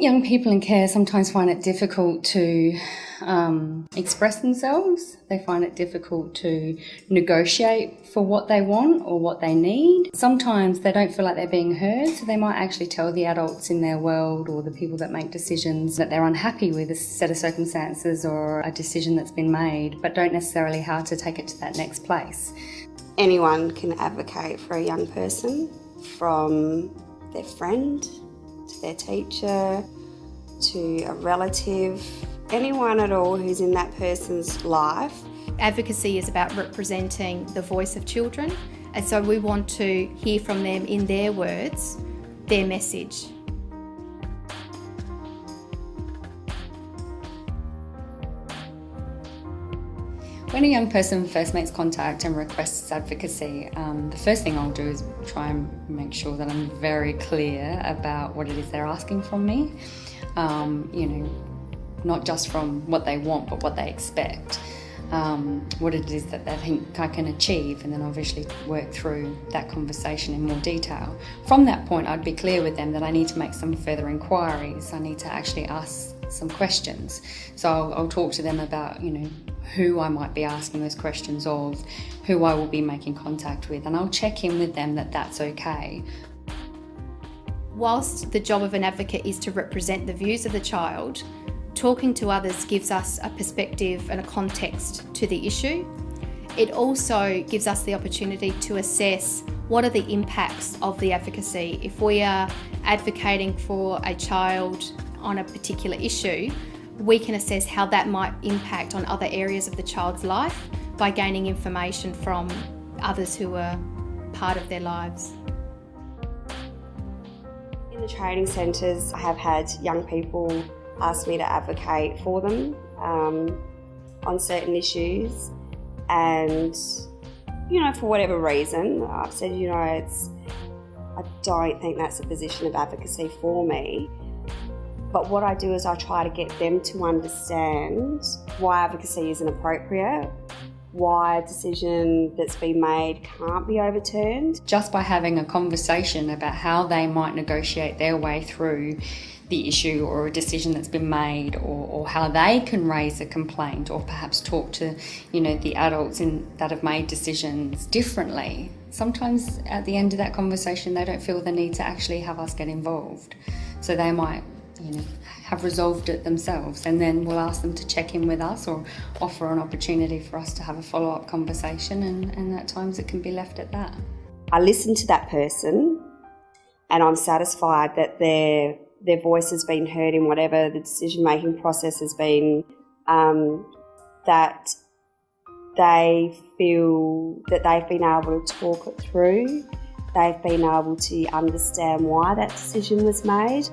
young people in care sometimes find it difficult to express themselves. They find it difficult to negotiate for what they want or what they need. Sometimes they don't feel like they're being heard, so they might actually tell the adults in their world or the people that make decisions that they're unhappy with a set of circumstances or a decision that's been made, but don't necessarily how to take it to that next place. Anyone can advocate for a young person, from their friend to their teacher to a relative, anyone at all who's in that person's life. Advocacy is about representing the voice of children, and so we want to hear from them in their words, their message. When a young person first makes contact and requests advocacy, the first thing I'll do is try and make sure that I'm very clear about what it is they're asking from me. Not just from what they want, but what they expect. What it is that they think I can achieve, and then obviously work through that conversation in more detail. From that point, I'd be clear with them that I need to make some further inquiries. I need to actually ask some questions. So I'll talk to them about, who I might be asking those questions of, who I will be making contact with, and I'll check in with them that that's okay. Whilst the job of an advocate is to represent the views of the child, talking to others gives us a perspective and a context to the issue. It also gives us the opportunity to assess what are the impacts of the advocacy. If we are advocating for a child on a particular issue, we can assess how that might impact on other areas of the child's life by gaining information from others who are part of their lives. In the training centres, I have had young people ask me to advocate for them on certain issues, and for whatever reason I've said I don't think that's a position of advocacy for me. But what I do is I try to get them to understand why advocacy isn't appropriate, why a decision that's been made can't be overturned. Just by having a conversation about how they might negotiate their way through the issue or a decision that's been made, or how they can raise a complaint, or perhaps talk to the adults that have made decisions differently. Sometimes at the end of that conversation they don't feel the need to actually have us get involved, so they might have resolved it themselves, and then we'll ask them to check in with us or offer an opportunity for us to have a follow-up conversation, and at times it can be left at that. I listen to that person and I'm satisfied that their voice has been heard in whatever the decision-making process has been, that they feel that they've been able to talk it through, they've been able to understand why that decision was made,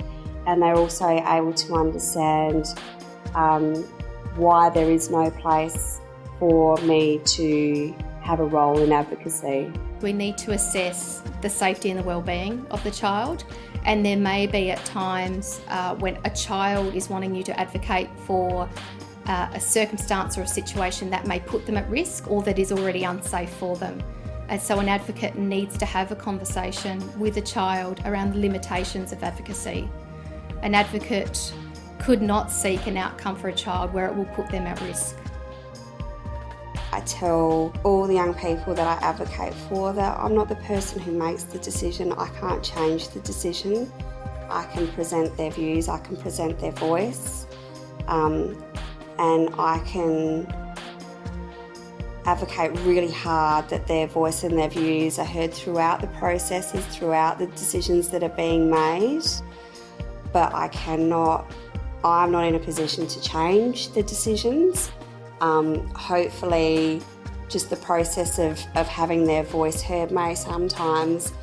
and they're also able to understand why there is no place for me to have a role in advocacy. We need to assess the safety and the well-being of the child, and there may be at times when a child is wanting you to advocate for a circumstance or a situation that may put them at risk or that is already unsafe for them. And so an advocate needs to have a conversation with a child around the limitations of advocacy. An advocate could not seek an outcome for a child where it will put them at risk. I tell all the young people that I advocate for that I'm not the person who makes the decision. I can't change the decision. I can present their views, I can present their voice, and I can advocate really hard that their voice and their views are heard throughout the processes, throughout the decisions that are being made. But I'm not in a position to change the decisions. Hopefully just the process of having their voice heard may sometimes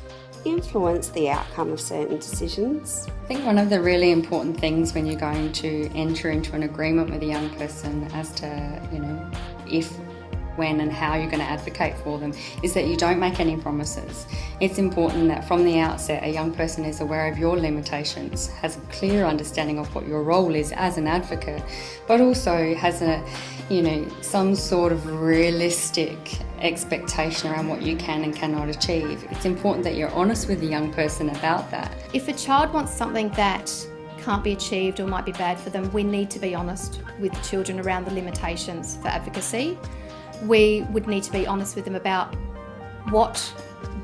influence the outcome of certain decisions. I think one of the really important things when you're going to enter into an agreement with a young person as to, if, when and how you're going to advocate for them is that you don't make any promises. It's important that from the outset a young person is aware of your limitations, has a clear understanding of what your role is as an advocate, but also has some sort of realistic expectation around what you can and cannot achieve. It's important that you're honest with the young person about that. If a child wants something that can't be achieved or might be bad for them, we need to be honest with children around the limitations for advocacy. We would need to be honest with them about what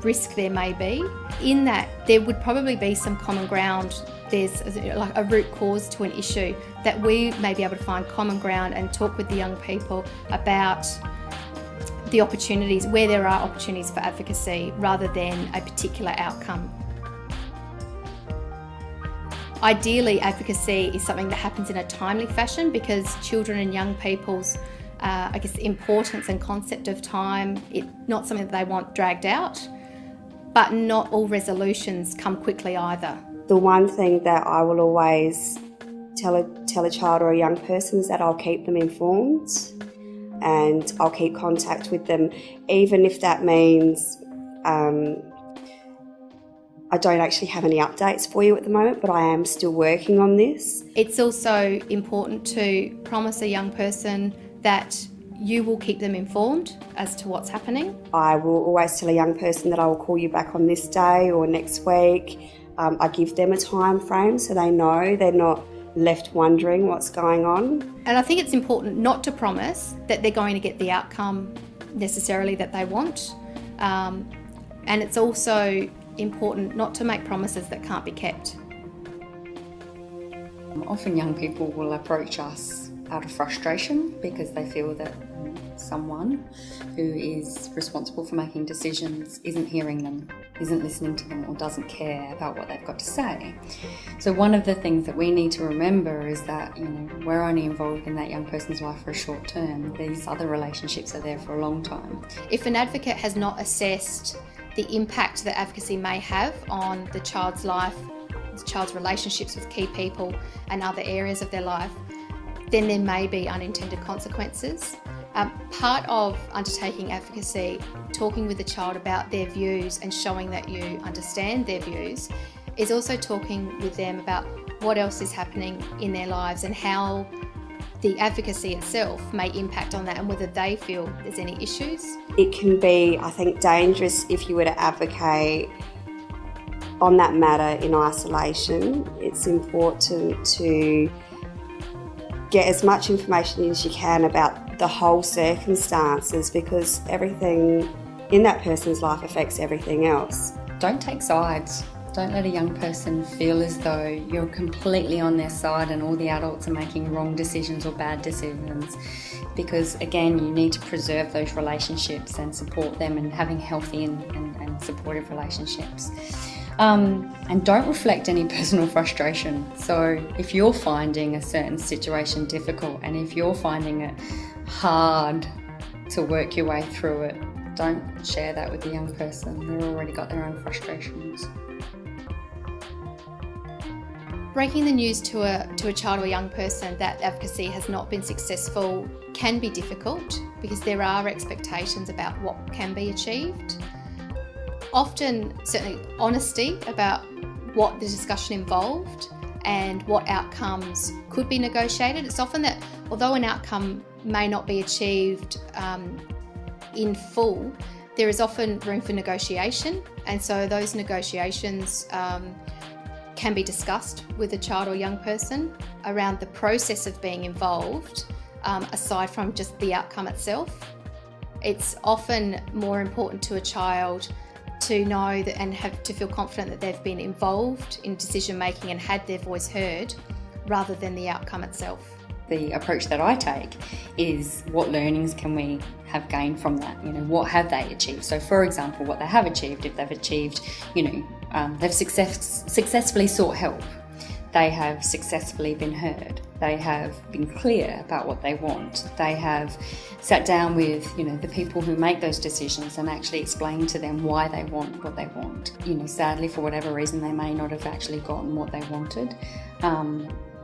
risk there may be. In that, there would probably be some common ground. There's like a root cause to an issue that we may be able to find common ground and talk with the young people about the opportunities, where there are opportunities for advocacy rather than a particular outcome. Ideally, advocacy is something that happens in a timely fashion because children and young people's importance and concept of time, it's not something that they want dragged out, but not all resolutions come quickly either. The one thing that I will always tell a child or a young person is that I'll keep them informed and I'll keep contact with them, even if that means I don't actually have any updates for you at the moment, but I am still working on this. It's also important to promise a young person that you will keep them informed as to what's happening. I will always tell a young person that I will call you back on this day or next week. I give them a time frame so they know they're not left wondering what's going on. And I think it's important not to promise that they're going to get the outcome necessarily that they want. And it's also important not to make promises that can't be kept. Often young people will approach us out of frustration because they feel that someone who is responsible for making decisions isn't hearing them, isn't listening to them, or doesn't care about what they've got to say. So one of the things that we need to remember is that we're only involved in that young person's life for a short term. These other relationships are there for a long time. If an advocate has not assessed the impact that advocacy may have on the child's life, the child's relationships with key people and other areas of their life, then there may be unintended consequences. Part of undertaking advocacy, talking with the child about their views and showing that you understand their views, is also talking with them about what else is happening in their lives and how the advocacy itself may impact on that and whether they feel there's any issues. It can be, I think, dangerous if you were to advocate on that matter in isolation. It's important to get as much information as you can about the whole circumstances because everything in that person's life affects everything else. Don't take sides. Don't let a young person feel as though you're completely on their side and all the adults are making wrong decisions or bad decisions, because again, you need to preserve those relationships and support them and having healthy and supportive relationships. And don't reflect any personal frustration. So if you're finding a certain situation difficult and if you're finding it hard to work your way through it, don't share that with the young person. They've already got their own frustrations. Breaking the news to a child or young person that advocacy has not been successful can be difficult because there are expectations about what can be achieved. Often, certainly, honesty about what the discussion involved and what outcomes could be negotiated. It's often that although an outcome may not be achieved in full, there is often room for negotiation, and so those negotiations can be discussed with a child or young person around the process of being involved, aside from just the outcome itself. It's often more important to a child to know that and have to feel confident that they've been involved in decision making and had their voice heard rather than the outcome itself. The approach that I take is what learnings can we have gained from that? What have they achieved? So for example, what they have achieved, if they've achieved, they've successfully sought help. They have successfully been heard. They have been clear about what they want. They have sat down with, the people who make those decisions and actually explained to them why they want what they want. Sadly, for whatever reason, they may not have actually gotten what they wanted.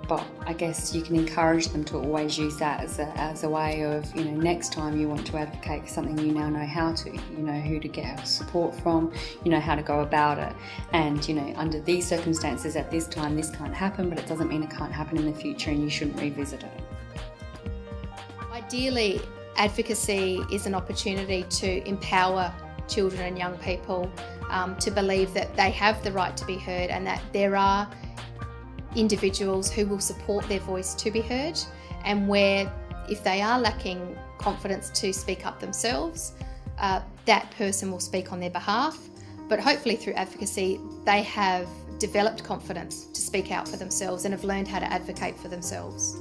But I guess you can encourage them to always use that as a way of, next time you want to advocate for something, you now know how to, who to get support from, how to go about it. And, under these circumstances at this time, this can't happen, but it doesn't mean it can't happen in the future and you shouldn't revisit it. Ideally, advocacy is an opportunity to empower children and young people to believe that they have the right to be heard and that there are individuals who will support their voice to be heard, and where if they are lacking confidence to speak up themselves, that person will speak on their behalf. But hopefully through advocacy, they have developed confidence to speak out for themselves and have learned how to advocate for themselves.